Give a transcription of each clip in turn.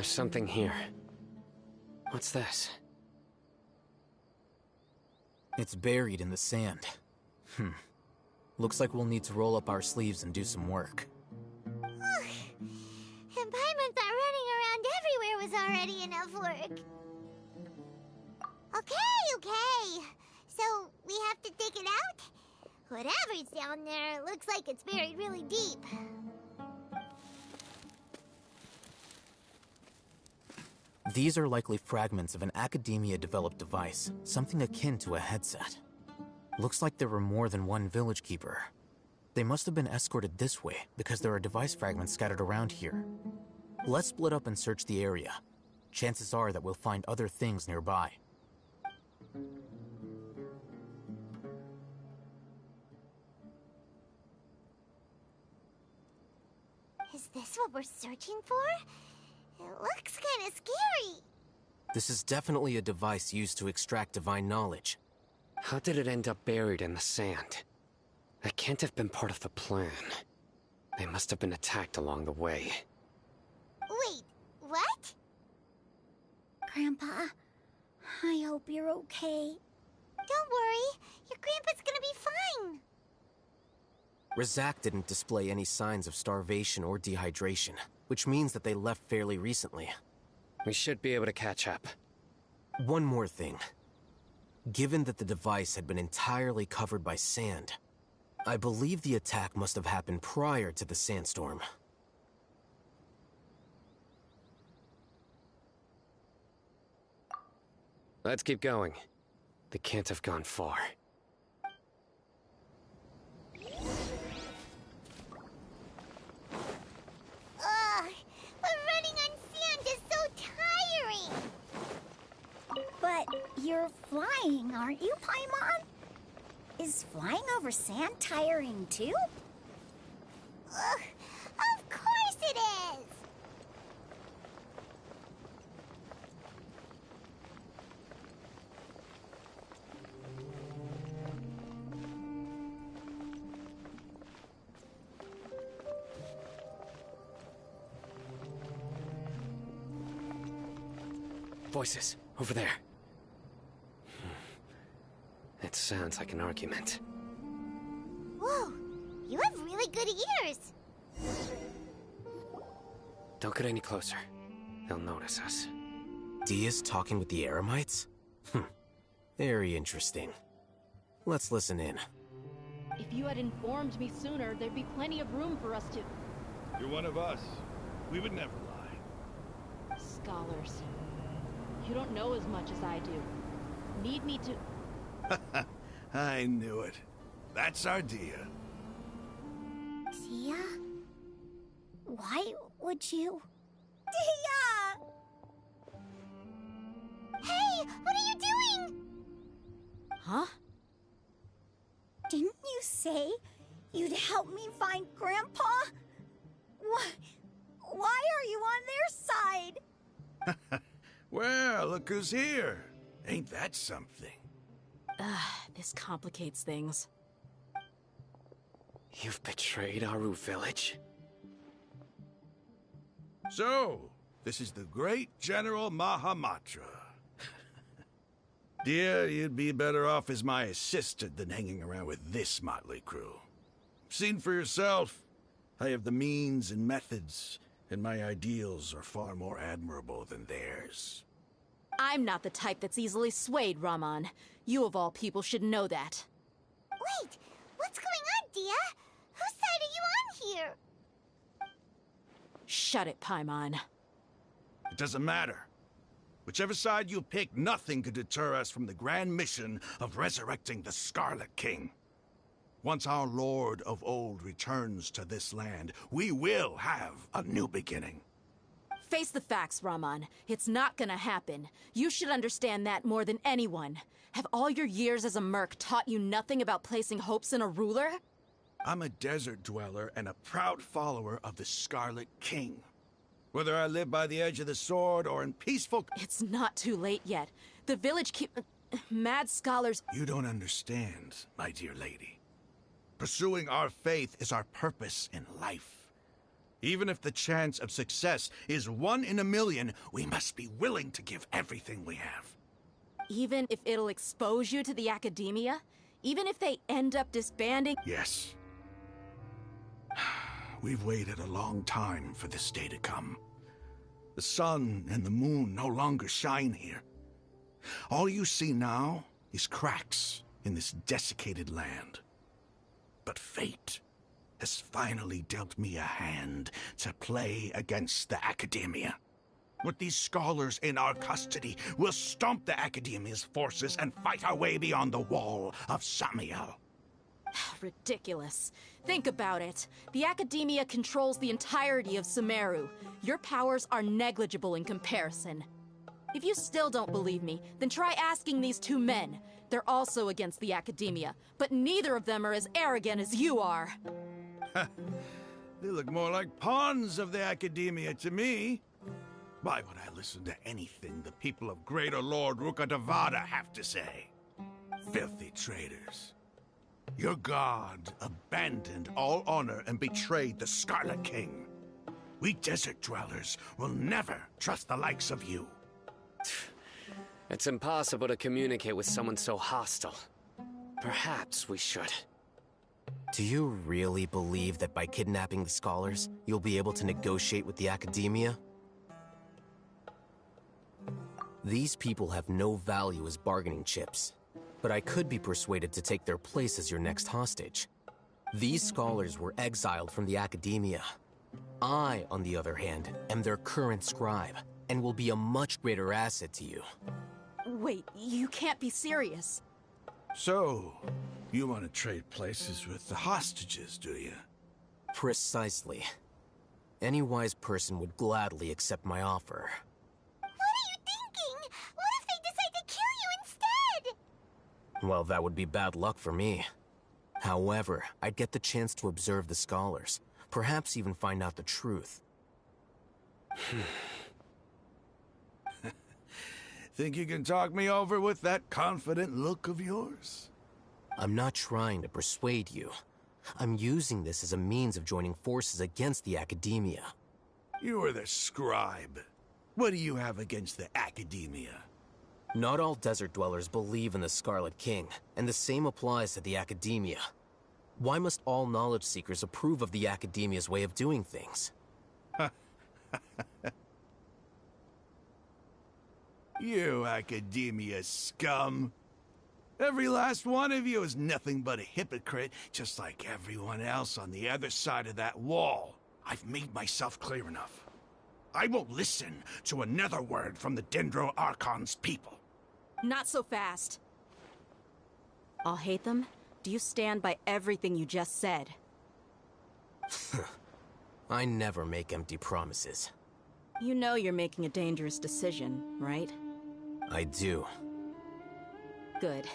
There's something here. What's this? It's buried in the sand. Looks like we'll need to roll up our sleeves and do some work. And Paimon thought running around everywhere was already enough work. Okay. So, we have to dig it out? Whatever's down there looks like it's buried really deep. These are likely fragments of an academia-developed device, something akin to a headset. Looks like there were more than one village keeper. They must have been escorted this way because there are device fragments scattered around here. Let's split up and search the area. Chances are that we'll find other things nearby. Is this what we're searching for? It looks kinda scary. This is definitely a device used to extract divine knowledge. How did it end up buried in the sand? That can't have been part of the plan. They must have been attacked along the way. Wait, what? Grandpa, I hope you're okay. Don't worry, your grandpa's gonna be fine. Razak didn't display any signs of starvation or dehydration, which means that they left fairly recently. We should be able to catch up. One more thing. Given that the device had been entirely covered by sand, I believe the attack must have happened prior to the sandstorm. Let's keep going. They can't have gone far. Ugh, but running on sand is so tiring. But you're flying, aren't you, Paimon? Is flying over sand tiring too? Ugh, of course it is! Voices, over there. It sounds like an argument. Whoa, you have really good ears. Don't get any closer. They'll notice us. Dehya's talking with the eremites? Very interesting. Let's listen in. If you had informed me sooner, there'd be plenty of room for us to... You're one of us. We would never lie. Scholars. You don't know as much as I do. Need me to... I knew it. That's our Dehya. Dehya? Why would you... Dehya! Hey, what are you doing? Huh? Didn't you say you'd help me find Grandpa? Why are you on their side? Well, look who's here. Ain't that something? This complicates things. You've betrayed Aru village? So, this is the great General Mahamatra. Dehya, you'd be better off as my assistant than hanging around with this motley crew. Seen for yourself. I have the means and methods, and my ideals are far more admirable than theirs. I'm not the type that's easily swayed, Raman. You of all people should know that. Wait, what's going on, Dehya? Whose side are you on here? Shut it, Paimon. It doesn't matter. Whichever side you pick, nothing could deter us from the grand mission of resurrecting the Scarlet King. Once our Lord of Old returns to this land, we will have a new beginning. Face the facts, Raman. It's not gonna happen. You should understand that more than anyone. Have all your years as a merc taught you nothing about placing hopes in a ruler? I'm a desert dweller and a proud follower of the Scarlet King. Whether I live by the edge of the sword or in peaceful... It's not too late yet. The village keep... mad scholars... You don't understand, my dear lady. Pursuing our faith is our purpose in life. Even if the chance of success is 1 in a million, we must be willing to give everything we have. Even if it'll expose you to the academia? Even if they end up disbanding? Yes. We've waited a long time for this day to come. The sun and the moon no longer shine here. All you see now is cracks in this desiccated land. But fate has finally dealt me a hand to play against the academia. With these scholars in our custody, we'll stomp the academia's forces and fight our way beyond the wall of Samiel. Ridiculous. Think about it. The academia controls the entirety of Sumeru. Your powers are negligible in comparison. If you still don't believe me, then try asking these 2 men. They're also against the academia, but neither of them are as arrogant as you are. They look more like pawns of the academia to me. Why would I listen to anything the people of Greater Lord Rukkhadevada have to say? Filthy traitors. Your god abandoned all honor and betrayed the Scarlet King. We desert dwellers will never trust the likes of you. It's impossible to communicate with someone so hostile. Perhaps we should. Do you really believe that by kidnapping the scholars, you'll be able to negotiate with the academia? These people have no value as bargaining chips, but I could be persuaded to take their place as your next hostage. These scholars were exiled from the academia. I, on the other hand, am their current scribe, and will be a much greater asset to you. Wait, you can't be serious. So, you want to trade places with the hostages, do you? Precisely. Any wise person would gladly accept my offer. What are you thinking? What if they decide to kill you instead? Well, that would be bad luck for me. However, I'd get the chance to observe the scholars, perhaps even find out the truth. Think you can talk me over with that confident look of yours? I'm not trying to persuade you. I'm using this as a means of joining forces against the academia. You are the scribe. What do you have against the academia? Not all desert dwellers believe in the Scarlet King, and the same applies to the academia. Why must all knowledge seekers approve of the academia's way of doing things? You academia scum. Every last one of you is nothing but a hypocrite, just like everyone else on the other side of that wall. I've made myself clear enough. I won't listen to another word from the Dendro Archon's people. Not so fast. I'll hate them. Do you stand by everything you just said? I never make empty promises. You know you're making a dangerous decision, right? I do. Good.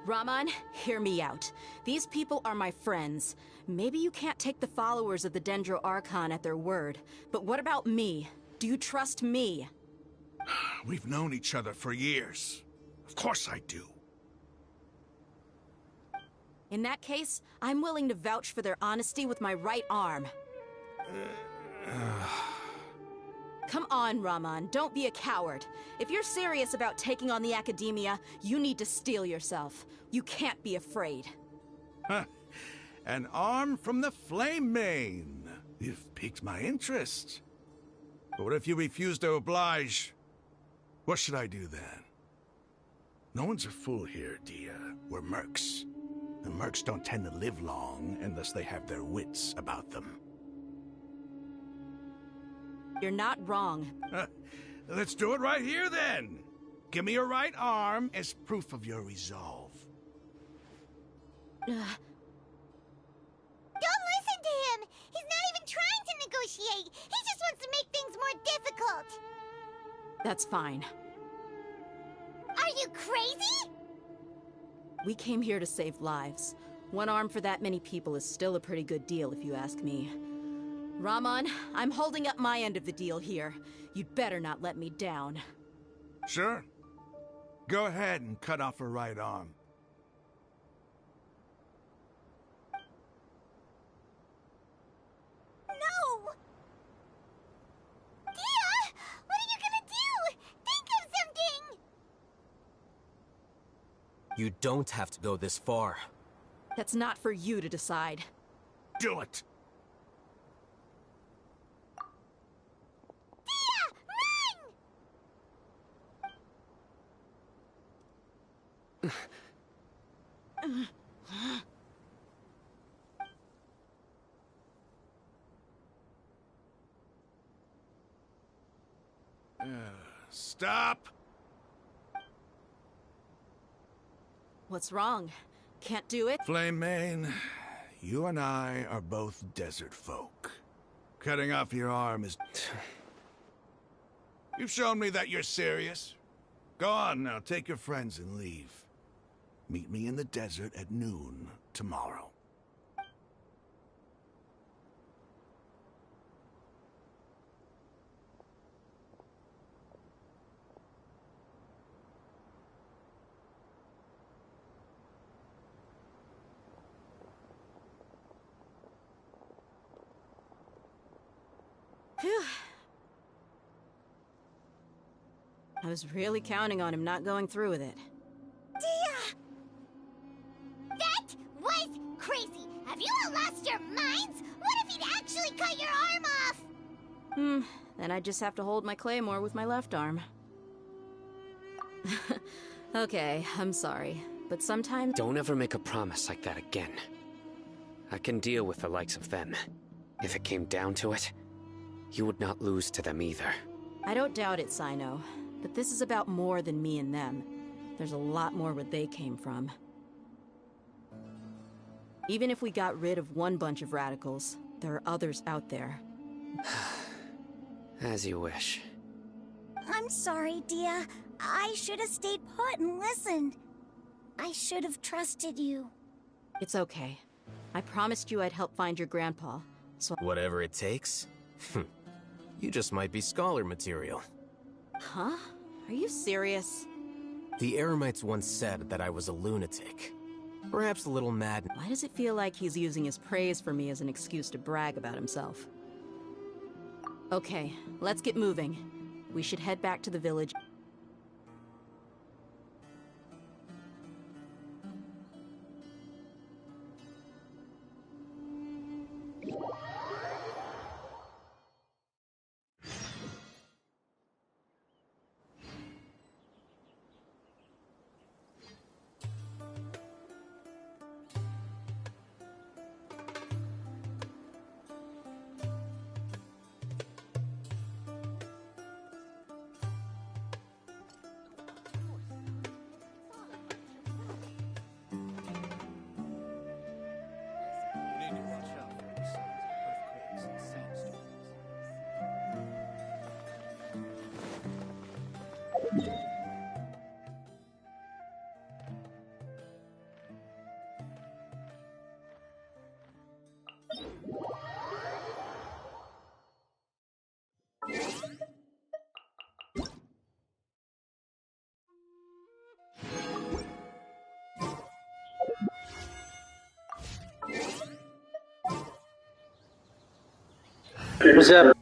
Raman, hear me out. These people are my friends. Maybe you can't take the followers of the Dendro Archon at their word, but what about me? Do you trust me? We've known each other for years. Of course I do. In that case, I'm willing to vouch for their honesty with my right arm. Come on, Raman, don't be a coward. If you're serious about taking on the academia, you need to steel yourself. You can't be afraid. An arm from the Flame Mane. You've piqued my interest. But what if you refuse to oblige? What should I do then? No one's a fool here, Dehya. We're mercs. And mercs don't tend to live long unless they have their wits about them. You're not wrong. Let's do it right here, then. Give me your right arm as proof of your resolve. Don't listen to him! He's not even trying to negotiate! He just wants to make things more difficult! That's fine. Are you crazy? We came here to save lives. One arm for that many people is still a pretty good deal, if you ask me. Raman, I'm holding up my end of the deal here. You'd better not let me down. Sure. Go ahead and cut off her right arm. No! You don't have to go this far. That's not for you to decide. Do it! Stop! What's wrong? Can't do it? Flame Mane, you and I are both desert folk. Cutting off your arm is... You've shown me that you're serious. Go on now, take your friends and leave. Meet me in the desert at noon tomorrow. Phew. I was really counting on him not going through with it. Dehya! That was crazy! Have you all lost your minds? What if he'd actually cut your arm off? Then I'd just have to hold my claymore with my left arm. Okay, I'm sorry, but sometimes... Don't ever make a promise like that again. I can deal with the likes of them. If it came down to it, you would not lose to them either. I don't doubt it, Sino. But this is about more than me and them. There's a lot more where they came from. Even if we got rid of one bunch of radicals, there are others out there. As you wish. I'm sorry, Dehya. I should have stayed put and listened. I should have trusted you. It's okay. I promised you I'd help find your grandpa, so... Whatever it takes? You just might be scholar material. Huh? Are you serious? The eremites once said that I was a lunatic. Perhaps a little mad. Why does it feel like he's using his praise for me as an excuse to brag about himself? Okay, let's get moving. We should head back to the village. What's up?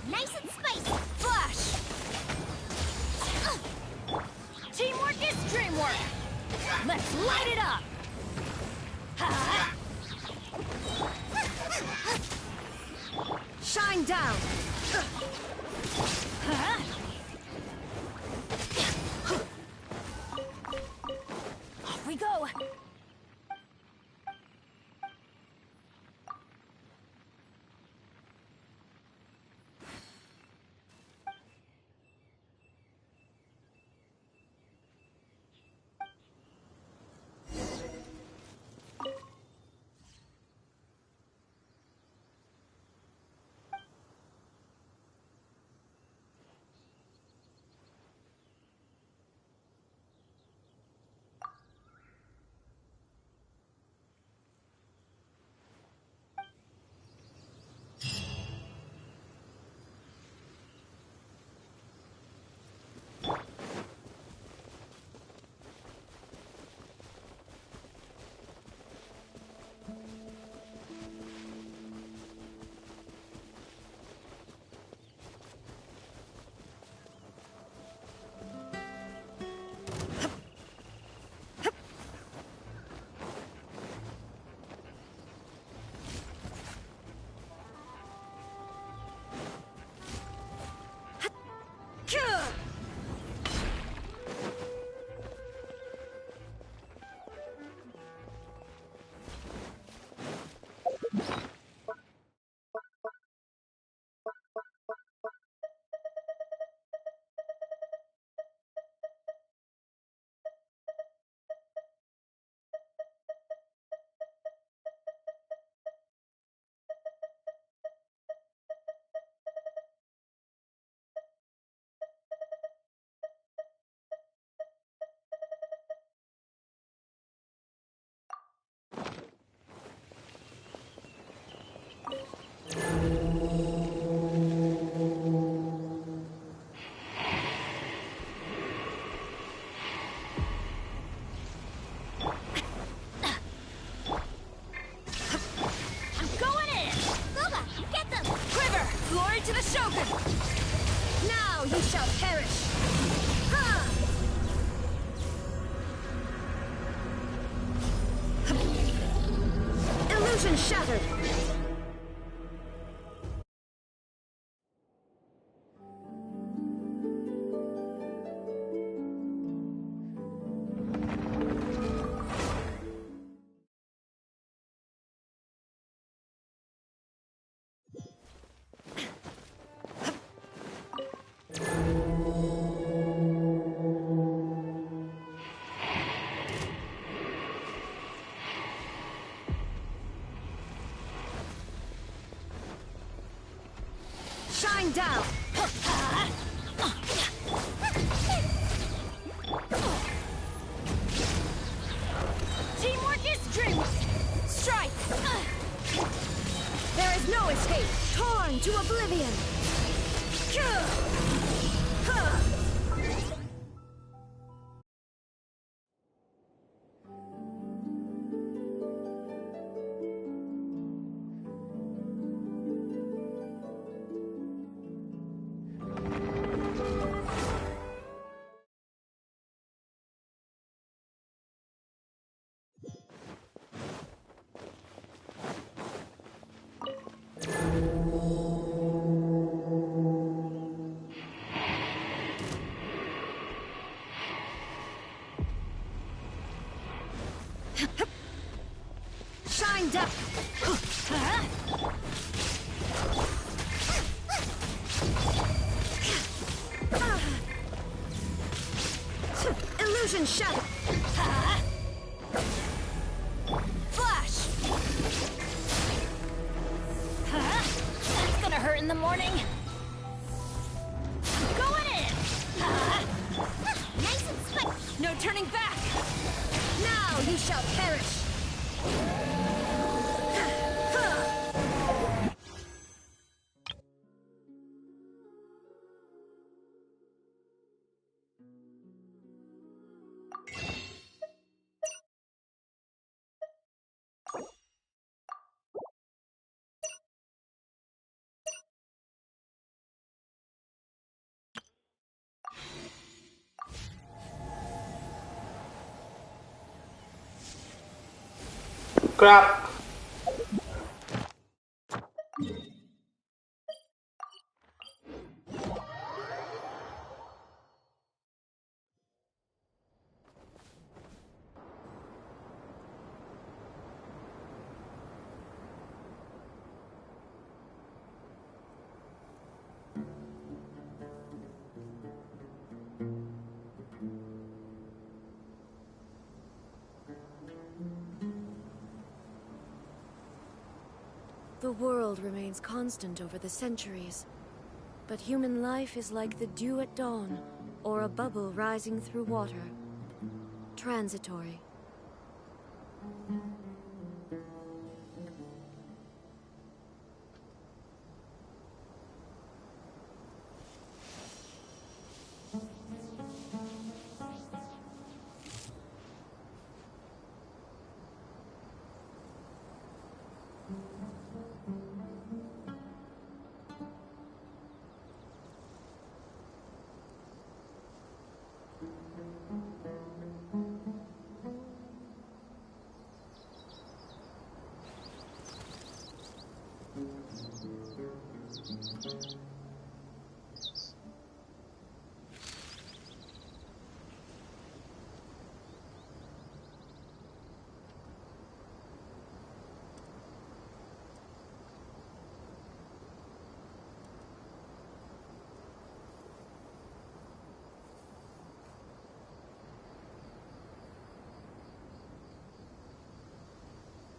Nice and spicy. Flush! Teamwork is dreamwork! Let's light it up! Shine down! Off we go! Illusion shattered! Shine down! Teamwork is strength! Strike! There is no escape! Torn to oblivion! Shine down! Illusion shattered! Flash! That's gonna hurt in the morning. Going in! Nice and swift! No turning back! Now you shall perish! Crap. The world remains constant over the centuries, but human life is like the dew at dawn, or a bubble rising through water. Transitory.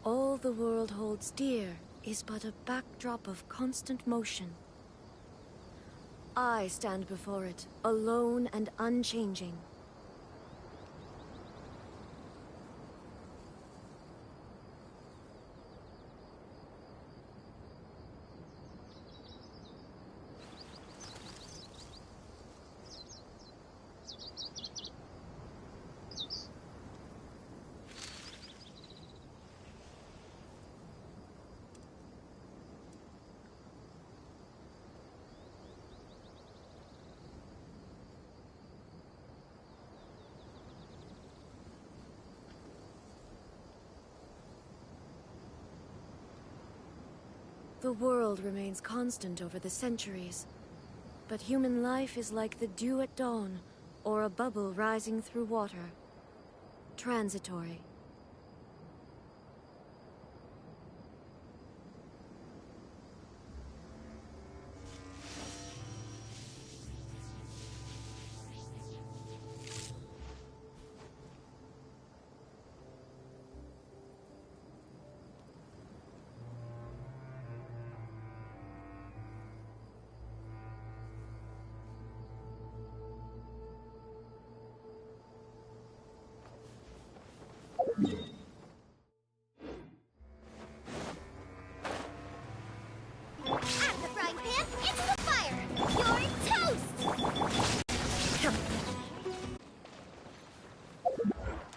All the world holds dear is but a backdrop of constant motion. I stand before it, alone and unchanging. The world remains constant over the centuries, but human life is like the dew at dawn, or a bubble rising through water. Transitory.